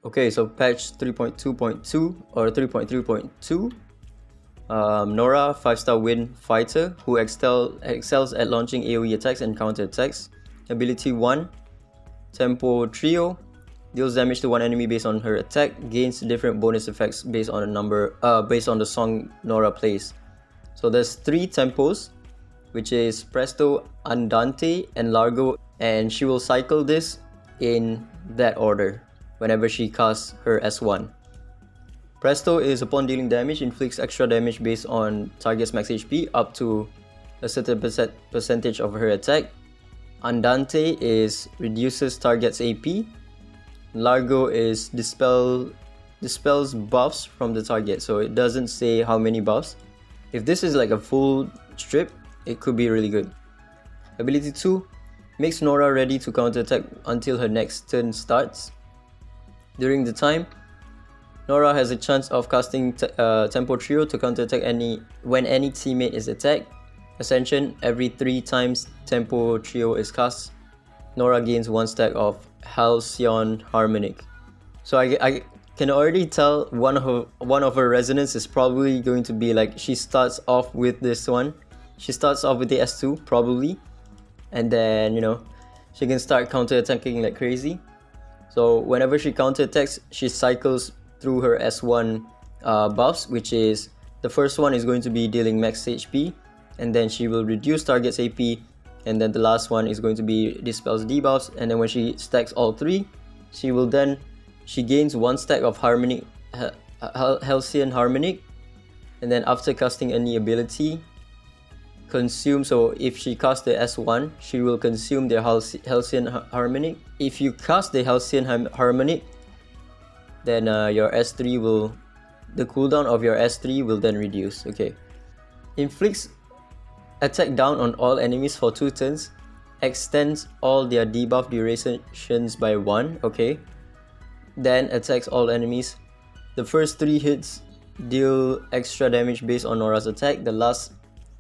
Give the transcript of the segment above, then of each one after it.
Okay, so patch 3.2.2 or 3.3.2. Nora, 5-star wind fighter who excels at launching AoE attacks and counter attacks. Ability 1, Tempo Trio, deals damage to one enemy based on her attack, gains different bonus effects based on the song Nora plays. So there's 3 tempos, which is Presto, Andante, and Largo, and she will cycle this in that order whenever she casts her S1. Presto is upon dealing damage, inflicts extra damage based on target's max HP up to a certain percentage of her attack. Andante is reduces target's AP. Largo is dispels buffs from the target, so it doesn't say how many buffs. If this is like a full strip, it could be really good. Ability 2 makes Nora ready to counterattack until her next turn starts. During the time, Nora has a chance of casting Tempo Trio to counterattack when any teammate is attacked. Ascension, every 3 times Tempo Trio is cast, Nora gains 1 stack of Halcyon Harmonic. So I can already tell one of her resonance is probably going to be like, she starts off with this one. She starts off with the S2 probably, and then she can start counter-attacking like crazy. So whenever she counter-attacks, she cycles through her S1 buffs, which is the first one is going to be dealing max HP, and then she will reduce target's AP, and then the last one is going to be dispels debuffs, and then when she stacks all 3, she gains 1 stack of Harmonic, Halcyon Harmonic, and then after casting any ability, consume. So if she casts the S1, she will consume the Halcyon Harmonic. If you cast the Halcyon Harmonic, then your S3 will, the cooldown of your S3 will then reduce. Okay. Inflicts attack down on all enemies for 2 turns. Extends all their debuff durations by 1. Okay. Then attacks all enemies. The first 3 hits deal extra damage based on Nora's attack. The last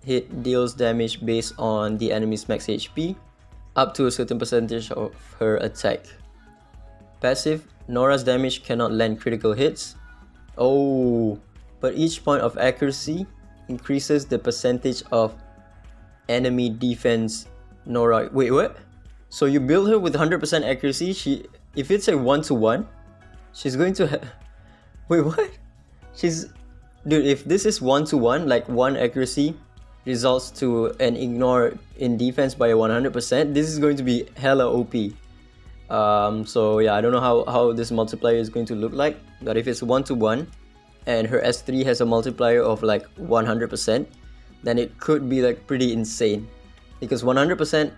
hit deals damage based on the enemy's max HP up to a certain percentage of her attack. Passive, Nora's damage cannot land critical hits. Oh, but each point of accuracy increases the percentage of enemy defense Nora. Wait, what? So you build her with 100% accuracy. If it's a 1-to-1, she's going to wait, what? Dude, if this is 1-to-1, like 1 accuracy results to an ignore in defense by 100%, this is going to be hella OP. So yeah, I don't know how this multiplier is going to look like, but if it's 1-to-1 and her S3 has a multiplier of like 100%, then it could be like pretty insane, because 100%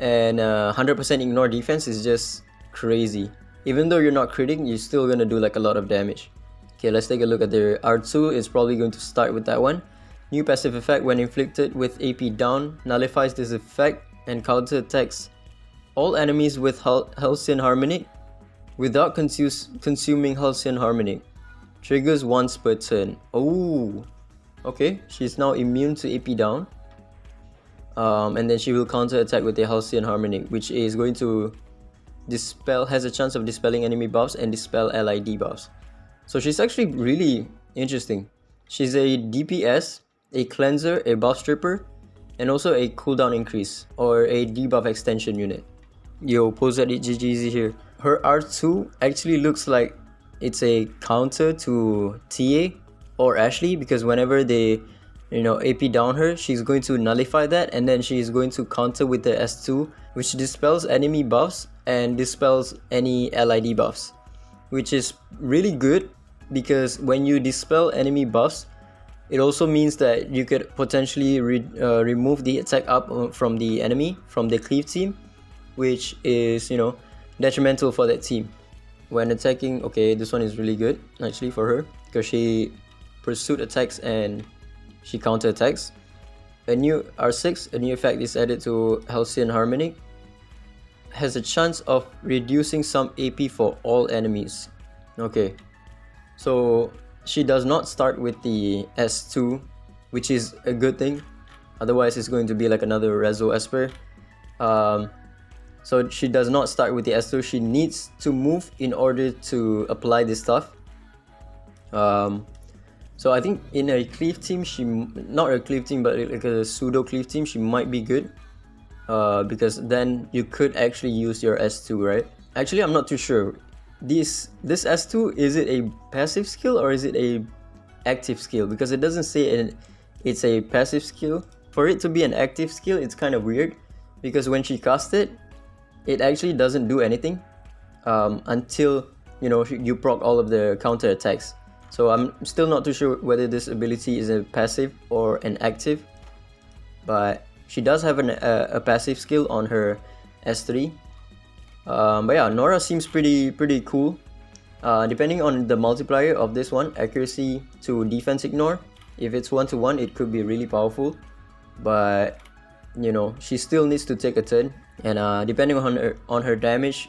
and 100% ignore defense is just crazy. Even though you're not critting, you're still gonna do like a lot of damage. Okay, let's take a look at the R2. It's probably going to start with that one. New passive effect: when inflicted with AP down, nullifies this effect and counter-attacks all enemies with Halcyon Harmonic without consuming Halcyon Harmonic. Triggers once per turn. Oh, okay. She's now immune to AP down. And then she will counter-attack with the Halcyon Harmonic, which is going to has a chance of dispelling enemy buffs and dispel ally debuffs. So she's actually really interesting. She's a DPS, a cleanser, a buff stripper, and also a cooldown increase or a debuff extension unit. Yo, pose at Ggez here. Her R2 actually looks like it's a counter to TA or Ashley, because whenever they AP down her, she's going to nullify that, and then she's going to counter with the S2, which dispels enemy buffs and dispels any ally debuffs, which is really good, because when you dispel enemy buffs, it also means that you could potentially remove the attack up from the enemy, from the cleave team, which is detrimental for that team when attacking. Okay, this one is really good actually for her, because she pursuit attacks and she counter attacks. A new R6, a new effect is added to Halcyon Harmonic. Has a chance of reducing some AP for all enemies. Okay, so she does not start with the S2, which is a good thing. Otherwise, it's going to be like another Rezo Esper. So she does not start with the S2. She needs to move in order to apply this stuff. So I think in a cleave team, not a cleave team, but like a pseudo cleave team, she might be good. Because then you could actually use your S2, right? Actually, I'm not too sure. This S2, is it a passive skill or is it a active skill? Because it doesn't say it's a passive skill. For it to be an active skill, it's kind of weird, because when she casts it, it actually doesn't do anything until you proc all of the counter attacks. So I'm still not too sure whether this ability is a passive or an active, but she does have a passive skill on her S3. But yeah, Nora seems pretty cool. Depending on the multiplier of this one, accuracy to defense ignore, if it's 1-to-1, it could be really powerful. But she still needs to take a turn, and depending on her damage,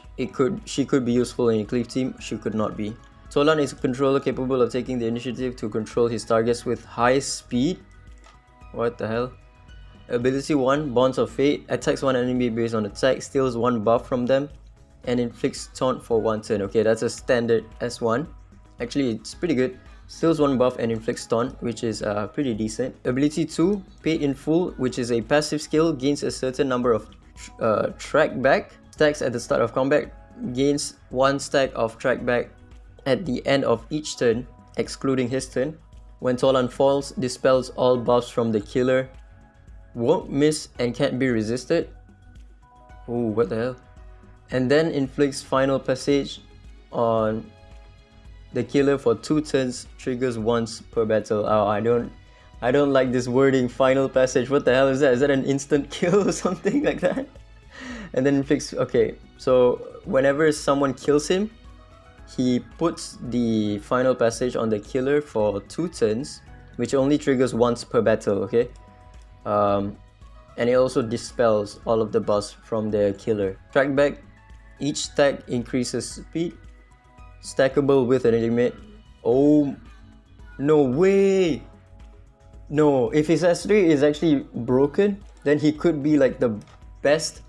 she could be useful in a cleave team. She could not be. Tolan is a controller capable of taking the initiative to control his targets with high speed. What the hell? Ability 1, Bonds of Fate, attacks one enemy based on attack, steals one buff from them, and inflicts taunt for 1 turn. Okay, that's a standard S1. Actually, it's pretty good. Steals one buff and inflicts taunt, which is pretty decent. Ability 2, Paid in Full, which is a passive skill, gains a certain number of track back stacks at the start of combat, gains 1 stack of track back at the end of each turn, excluding his turn. When Tolan falls, dispels all buffs from the killer, won't miss and can't be resisted. Oh, what the hell? And then inflicts Final Passage on the killer for 2 turns, triggers once per battle. Oh, I don't like this wording, Final Passage. What the hell is that? Is that an instant kill or something like that? And then inflicts, okay, so whenever someone kills him, he puts the Final Passage on the killer for 2 turns, which only triggers once per battle, okay? And it also dispels all of the buffs from the killer. Track back, each stack increases speed, stackable with an limit. Oh, no way! No, if his S3 is actually broken, then he could be like the best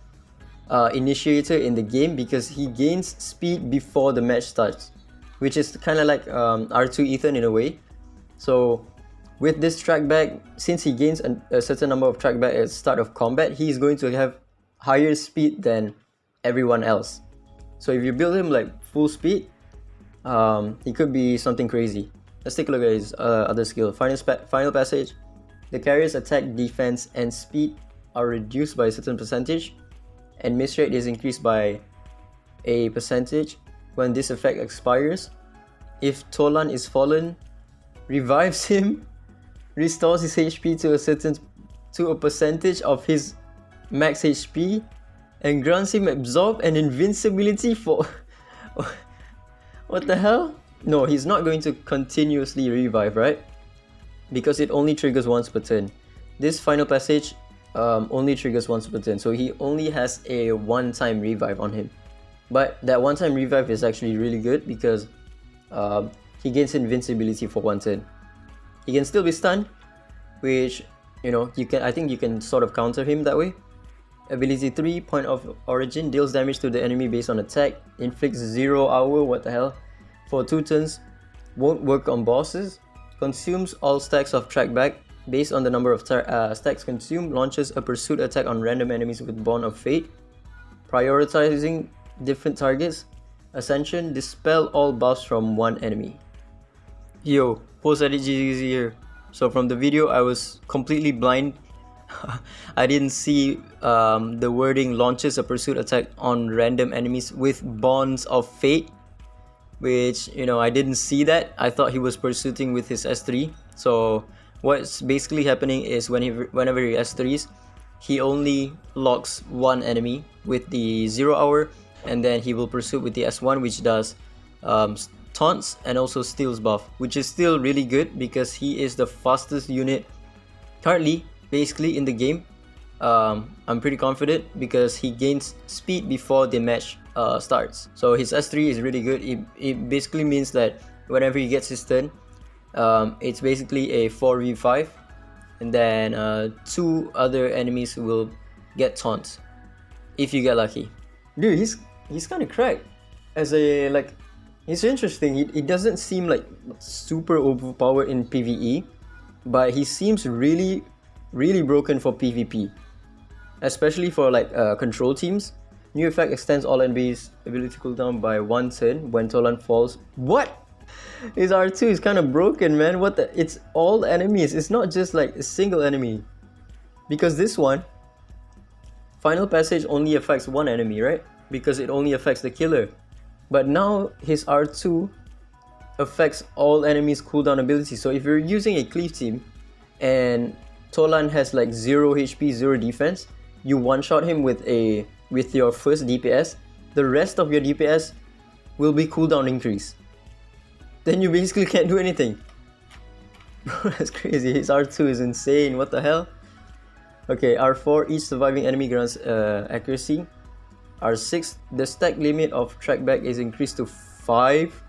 initiator in the game, because he gains speed before the match starts, which is kind of like R2 Ethan in a way. So with this track back, since he gains a certain number of track back at the start of combat, he's going to have higher speed than everyone else. So if you build him like full speed, he could be something crazy. Let's take a look at his other skill. Final Passage. The carrier's attack, defense, and speed are reduced by a certain percentage, and miss rate is increased by a percentage when this effect expires. If Tolan is fallen, revives him, restores his HP to a percentage of his max HP, and grants him absorb and invincibility for what the hell? No, he's not going to continuously revive, right? Because it only triggers once per turn. This Final Passage only triggers once per turn, so he only has a one-time revive on him. But that one-time revive is actually really good, because he gains invincibility for 1 turn. He can still be stunned, which I think you can sort of counter him that way. Ability 3, Point of Origin, deals damage to the enemy based on attack, inflicts 0 hour, what the hell, for 2 turns, won't work on bosses, consumes all stacks of track back. Based on the number of stacks consumed, launches a pursuit attack on random enemies with Bond of Fate, prioritizing different targets. Ascension, dispel all buffs from one enemy. Yo, post-edit Ggez here. So from the video, I was completely blind. I didn't see the wording launches a pursuit attack on random enemies with Bonds of Fate, which I didn't see that. I thought he was pursuing with his S3. So what's basically happening is whenever he S3s, he only locks one enemy with the 0 hour, and then he will pursue with the S1, which does taunts and also steals buff, which is still really good because he is the fastest unit currently basically in the game. I'm pretty confident because he gains speed before the match starts. So his S3 is really good. It basically means that whenever he gets his turn, it's basically a 4v5, and then 2 other enemies will get taunts if you get lucky. Dude, he's kind of cracked. As a like, he's interesting. He doesn't seem like super overpowered in PvE, but he seems really broken for PvP, especially for like control teams. New effect extends all enemies' ability cooldown by 1 turn when Tolan falls. What? His R2 is kind of broken, man. What the? It's all enemies. It's not just like a single enemy. Because this one, Final Passage only affects one enemy, right? Because it only affects the killer. But now his R2 affects all enemies' cooldown ability. So if you're using a cleave team and Tolan has like 0 HP, 0 defense, you one-shot him with your first DPS, the rest of your DPS will be cooldown increase. Then you basically can't do anything. Bro, that's crazy. His R2 is insane. What the hell? Okay, R4, each surviving enemy grants accuracy. R6, the stack limit of trackback is increased to 5.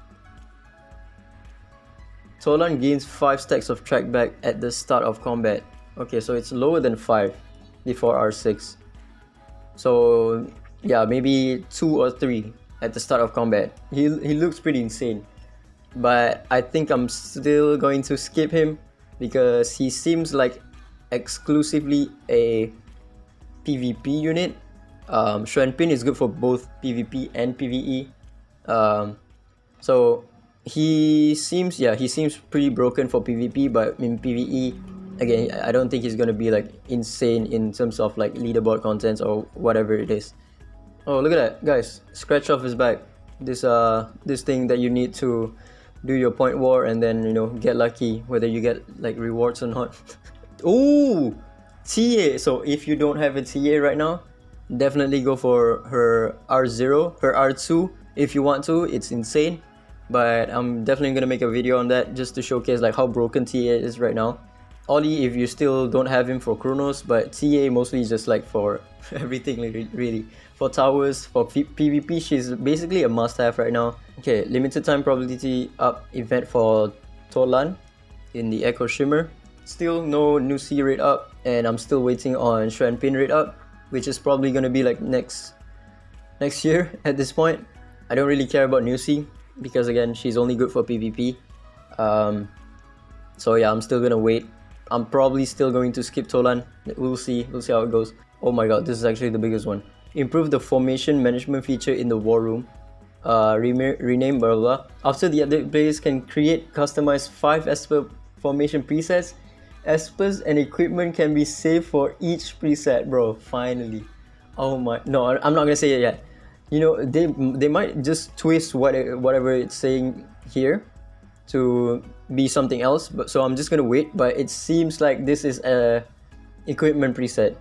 Tolan gains 5 stacks of trackback at the start of combat. Okay, so it's lower than 5 before R6. So yeah, maybe 2 or 3 at the start of combat. He looks pretty insane. But I think I'm still going to skip him because he seems like exclusively a PvP unit. Xuan Pin is good for both PvP and PvE. So he seems pretty broken for PvP, but in PvE, again, I don't think he's gonna be like insane in terms of like leaderboard contents or whatever it is. Oh, look at that, guys! Scratch off his back. This thing that you need to do your point war and then, you know, get lucky whether you get like rewards or not. Ooh, TA. So if you don't have a TA right now, definitely go for her R0, her R2 if you want to. It's insane, but I'm definitely gonna make a video on that just to showcase like how broken TA is right now. Ollie if you still don't have him for Chronos, but TA mostly is just like for everything really. For towers, for PvP, she's basically a must-have right now. Okay, limited time probability up event for Tolan in the Echo Shimmer. Still no new C rate up, and I'm still waiting on Xuan Pin rate up, which is probably gonna be like next year at this point. I don't really care about new C because again, she's only good for PvP. So yeah, I'm still gonna wait. I'm probably still going to skip Tolan. We'll see how it goes. Oh my god, this is actually the biggest one. Improve the formation management feature in the war room. Rename blah blah. After the update, players can create customized 5 Esper formation presets. Espers and equipment can be saved for each preset, bro. Finally. Oh my, no, I'm not gonna say it yet. You know, they might just twist whatever it's saying here to be something else, but so I'm just gonna wait. But it seems like this is a equipment preset.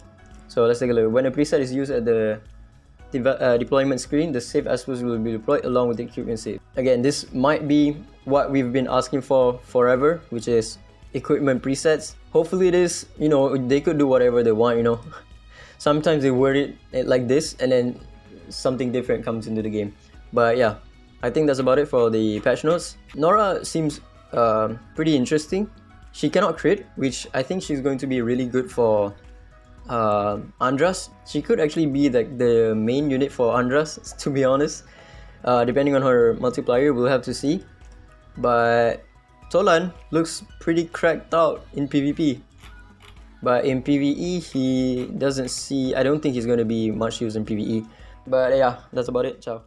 So let's take a look. When a preset is used at the deployment screen, the save aspects will be deployed along with the equipment save. Again, this might be what we've been asking for forever, which is equipment presets. Hopefully it is. You know, they could do whatever they want, you know. Sometimes they word it like this and then something different comes into the game. But yeah, I think that's about it for the patch notes. Nora seems pretty interesting. She cannot crit, which I think she's going to be really good for Andras. She could actually be like the main unit for Andras, to be honest. Depending on her multiplier, we'll have to see. But Tolan looks pretty cracked out in PvP. But in PvE, I don't think he's going to be much use in PvE. But yeah, that's about it. Ciao.